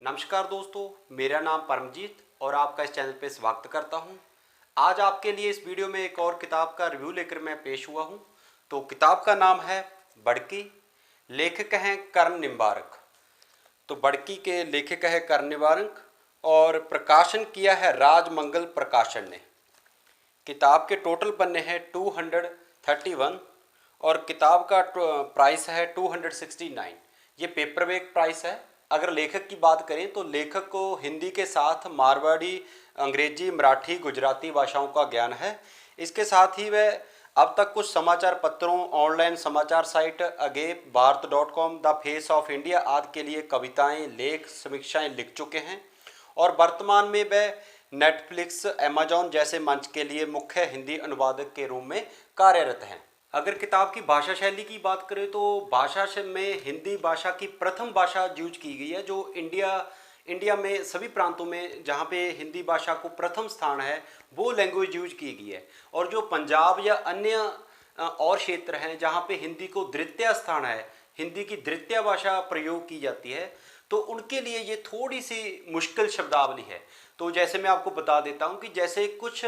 नमस्कार दोस्तों, मेरा नाम परमजीत और आपका इस चैनल पे स्वागत करता हूँ। आज आपके लिए इस वीडियो में एक और किताब का रिव्यू लेकर मैं पेश हुआ हूँ। तो किताब का नाम है बड़की, लेखक हैं कर्ण निम्बारक। तो बड़की के लेखक है कर्ण निम्बारक और प्रकाशन किया है राजमंगल प्रकाशन ने। किताब के टोटल पन्ने हैं 231 और किताब का प्राइस है 269। ये पेपरवेक प्राइस है। अगर लेखक की बात करें तो लेखक को हिंदी के साथ मारवाड़ी, अंग्रेजी, मराठी, गुजराती भाषाओं का ज्ञान है। इसके साथ ही वह अब तक कुछ समाचार पत्रों, ऑनलाइन समाचार साइट अगेप, भारत.com, द फेस ऑफ इंडिया आदि के लिए कविताएं, लेख, समीक्षाएं लिख चुके हैं और वर्तमान में वह नेटफ्लिक्स, अमेजॉन जैसे मंच के लिए मुख्य हिंदी अनुवादक के रूप में कार्यरत हैं। अगर किताब की भाषा शैली की बात करें तो में हिंदी भाषा की प्रथम भाषा यूज की गई है, जो इंडिया में सभी प्रांतों में जहाँ पे हिंदी भाषा को प्रथम स्थान है वो लैंग्वेज यूज की गई है। और जो पंजाब या अन्य और क्षेत्र हैं जहाँ पे हिंदी को द्वितीय स्थान है, हिंदी की द्वितीय भाषा प्रयोग की जाती है, तो उनके लिए ये थोड़ी सी मुश्किल शब्दावली है। तो जैसे मैं आपको बता देता हूँ कि जैसे कुछ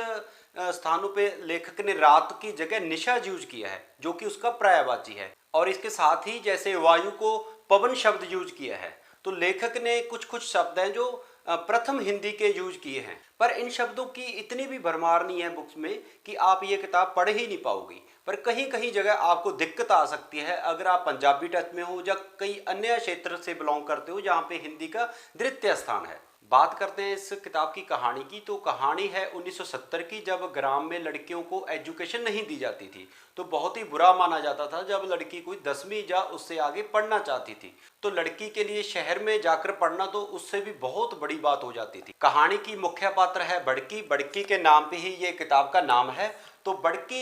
स्थानों पे लेखक ने रात की जगह निशा यूज किया है, जो कि उसका पर्यायवाची है। और इसके साथ ही जैसे वायु को पवन शब्द यूज किया है। तो लेखक ने कुछ कुछ शब्द हैं जो प्रथम हिंदी के यूज किए हैं, पर इन शब्दों की इतनी भी भरमार नहीं है बुक्स में कि आप ये किताब पढ़ ही नहीं पाओगी। पर कहीं कहीं जगह आपको दिक्कत आ सकती है अगर आप पंजाबी टच में हो या कई अन्य क्षेत्र से बिलोंग करते हो जहाँ पे हिंदी का द्वितीय स्थान है। बात करते हैं इस किताब की कहानी की। तो कहानी है 1970 की, जब ग्राम में लड़कियों को एजुकेशन नहीं दी जाती थी। तो बहुत ही बुरा माना जाता था जब लड़की कोई 10वीं या उससे आगे पढ़ना चाहती थी। तो लड़की के लिए शहर में जाकर पढ़ना तो उससे भी बहुत बड़ी बात हो जाती थी। कहानी की मुख्य पात्र है बड़की। बड़की के नाम पे ही ये किताब का नाम है। तो बड़की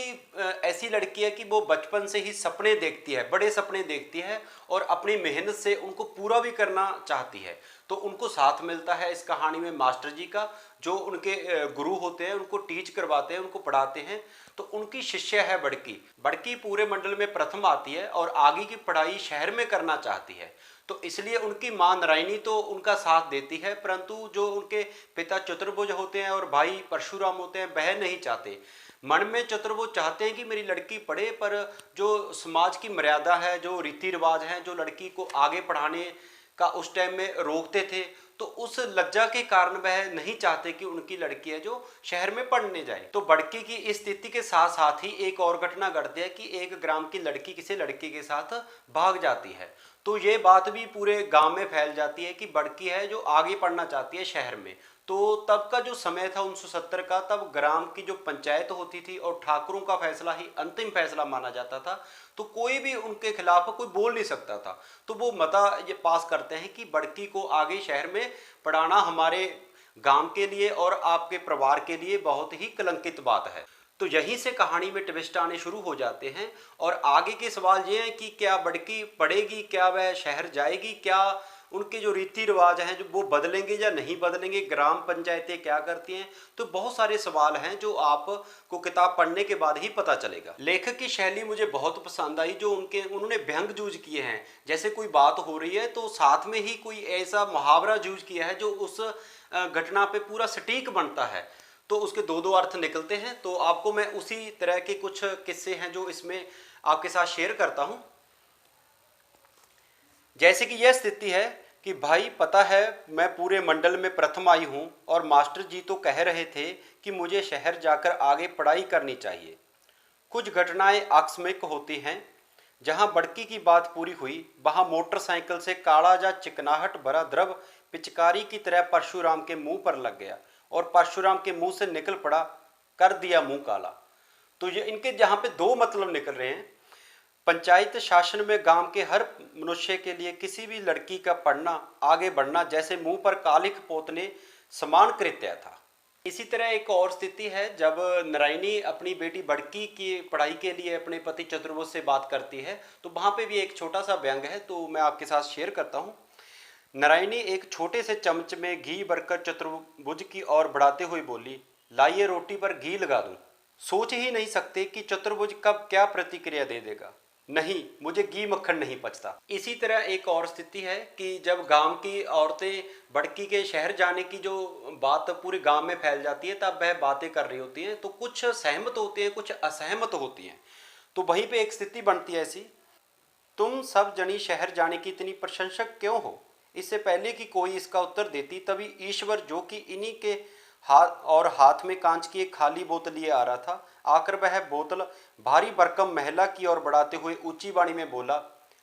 ऐसी लड़की है कि वो बचपन से ही सपने देखती है, बड़े सपने देखती है और अपनी मेहनत से उनको पूरा भी करना चाहती है। तो उनको साथ मिलता है इस कहानी में मास्टर जी का, जो उनके गुरु होते हैं, उनको टीच करवाते हैं, उनको पढ़ाते हैं। तो उनकी शिष्य है बड़की। बड़की पूरे मंडल में प्रथम आती है और आगे की पढ़ाई शहर में करना चाहती है। तो इसलिए उनकी मां नारायणी तो उनका साथ देती है, परंतु जो उनके पिता चतुर्भुज होते हैं और भाई परशुराम होते हैं वह नहीं चाहते। मन में चतुर्भुज चाहते हैं कि मेरी लड़की पढ़े, पर जो समाज की मर्यादा है, जो रीति रिवाज हैं, जो लड़की को आगे पढ़ाने का उस टाइम में रोकते थे, तो उस लज्जा के कारण वह नहीं चाहते कि उनकी लड़की है जो शहर में पढ़ने जाए। तो बड़की की इस स्थिति के साथ साथ ही एक और घटना घटती है कि एक ग्राम की लड़की किसी लड़के के साथ भाग जाती है। तो ये बात भी पूरे गांव में फैल जाती है कि बड़की है जो आगे पढ़ना चाहती है शहर में। तो तब का जो समय था 1970 का, तब ग्राम की जो पंचायत होती थी और ठाकुरों का फैसला ही अंतिम फैसला माना जाता था। तो कोई भी उनके खिलाफ कोई बोल नहीं सकता था। तो वो मता ये पास करते हैं कि बड़की को आगे शहर में पढ़ाना हमारे गांव के लिए और आपके परिवार के लिए बहुत ही कलंकित बात है। तो यहीं से कहानी में ट्विस्ट आने शुरू हो जाते हैं और आगे के सवाल ये हैं कि क्या बड़की पढ़ेगी, क्या वह शहर जाएगी, क्या उनके जो रीति रिवाज हैं जो वो बदलेंगे या नहीं बदलेंगे, ग्राम पंचायतें क्या करती हैं। तो बहुत सारे सवाल हैं जो आपको किताब पढ़ने के बाद ही पता चलेगा। लेखक की शैली मुझे बहुत पसंद आई, जो उन्होंने व्यंग यूज किए हैं। जैसे कोई बात हो रही है तो साथ में ही कोई ऐसा मुहावरा यूज किया है जो उस घटना पे पूरा सटीक बनता है। तो उसके दो दो अर्थ निकलते हैं। तो आपको मैं उसी तरह के कुछ किस्से हैं जो इसमें आपके साथ शेयर करता हूं। जैसे कि यह स्थिति है कि भाई पता है मैं पूरे मंडल में प्रथम आई हूं और मास्टर जी तो कह रहे थे कि मुझे शहर जाकर आगे पढ़ाई करनी चाहिए। कुछ घटनाएं आकस्मिक होती हैं। जहां बड़की की बात पूरी हुई वहां मोटरसाइकिल से काला जा चिकनाहट भरा द्रव पिचकारी की तरह परशुराम के मुंह पर लग गया और परशुराम के मुंह से निकल पड़ा, कर दिया मुंह काला। तो ये इनके जहां पे दो मतलब निकल रहे हैं। पंचायत शासन में गांव के हर मनुष्य के लिए किसी भी लड़की का पढ़ना, आगे बढ़ना जैसे मुंह पर कालिख पोतने समान कृत्य था। इसी तरह एक और स्थिति है जब नारायणी अपनी बेटी बड़की की पढ़ाई के लिए अपने पति चतुर्भुज से बात करती है। तो वहां पे भी एक छोटा सा व्यंग है, तो मैं आपके साथ शेयर करता हूँ। नारायणी एक छोटे से चमच में घी भरकर चतुर्भुज की ओर बढ़ाते हुए बोली, लाइए रोटी पर घी लगा दूं। सोच ही नहीं सकते कि चतुर्भुज कब क्या प्रतिक्रिया दे देगा। नहीं, मुझे घी मक्खन नहीं पचता। इसी तरह एक और स्थिति है कि जब गांव की औरतें बड़की के शहर जाने की जो बात पूरे गांव में फैल जाती है, तब वह बातें कर रही होती हैं, तो कुछ सहमत होते हैं, कुछ असहमत होती हैं। तो वहीं पे एक स्थिति बनती है ऐसी, तुम सब जनी शहर जाने की इतनी प्रशंसक क्यों हो। इससे पहले कि कोई इसका उत्तर देती, तभी ईश्वर, जो कि इन्हीं के हाथ में कांच की एक खाली बोतल लिए आ रहा था, आकर वह बोतल भारी भरकम महिला की ओर बढ़ाते हुए ऊंची वाणी में बोला,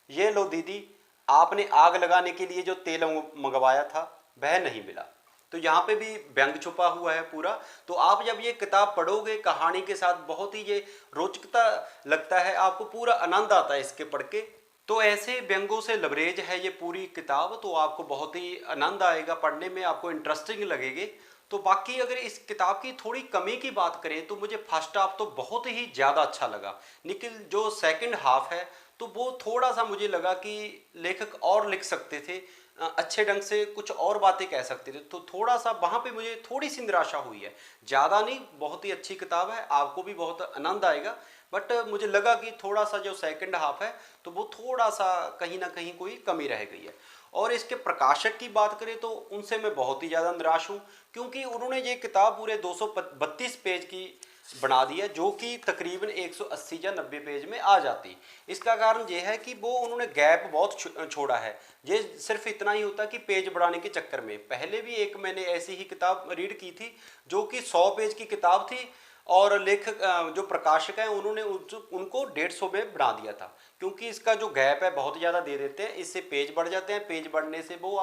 ये लो दीदी, आपने आग लगाने के लिए जो तेल मंगवाया था वह नहीं मिला। तो यहाँ पे भी व्यंग छुपा हुआ है पूरा। तो आप जब ये किताब पढ़ोगे कहानी के साथ, बहुत ही ये रोचकता लगता है, आपको पूरा आनंद आता है इसके पढ़ के। तो ऐसे व्यंगों से लबरेज है ये पूरी किताब, तो आपको बहुत ही आनंद आएगा पढ़ने में, आपको इंटरेस्टिंग लगेगी। तो बाकी अगर इस किताब की थोड़ी कमी की बात करें तो मुझे फर्स्ट हाफ तो बहुत ही ज़्यादा अच्छा लगा, लेकिन जो सेकंड हाफ है तो वो थोड़ा सा मुझे लगा कि लेखक और लिख सकते थे, अच्छे ढंग से कुछ और बातें कह सकते थे। तो थोड़ा सा वहाँ पे मुझे थोड़ी सी निराशा हुई है। ज़्यादा नहीं, बहुत ही अच्छी किताब है, आपको भी बहुत आनंद आएगा। बट मुझे लगा कि थोड़ा सा जो सेकंड हाफ है तो वो थोड़ा सा कहीं ना कहीं कोई कमी रह गई है। और इसके प्रकाशक की बात करें तो उनसे मैं बहुत ही ज़्यादा निराश हूँ, क्योंकि उन्होंने ये किताब पूरे 232 पेज की बना दी है, जो कि तकरीबन 180 या 90 पेज में आ जाती। इसका कारण ये है कि वो उन्होंने गैप बहुत छोड़ा है। ये सिर्फ इतना ही होता कि पेज बढ़ाने के चक्कर में, पहले भी एक मैंने ऐसी ही किताब रीड की थी जो कि 100 पेज की किताब थी, और लेखक जो प्रकाशक हैं उन्होंने उनको 150 में बढ़ा दिया था, क्योंकि इसका जो गैप है बहुत ज़्यादा दे देते हैं, इससे पेज बढ़ जाते हैं, पेज बढ़ने से वो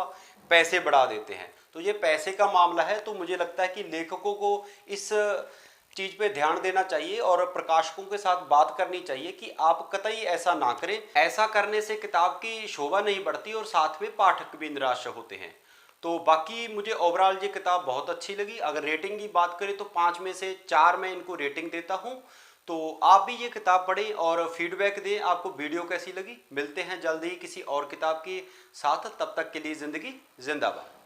पैसे बढ़ा देते हैं। तो ये पैसे का मामला है। तो मुझे लगता है कि लेखकों को इस चीज़ पे ध्यान देना चाहिए और प्रकाशकों के साथ बात करनी चाहिए कि आप कतई ऐसा ना करें। ऐसा करने से किताब की शोभा नहीं बढ़ती और साथ में पाठक भी निराश होते हैं। तो बाकी मुझे ओवरऑल ये किताब बहुत अच्छी लगी। अगर रेटिंग की बात करें तो 5 में से 4 मैं इनको रेटिंग देता हूँ। तो आप भी ये किताब पढ़ें और फीडबैक दें, आपको वीडियो कैसी लगी। मिलते हैं जल्दी ही किसी और किताब के साथ, तब तक के लिए ज़िंदगी जिंदाबाद।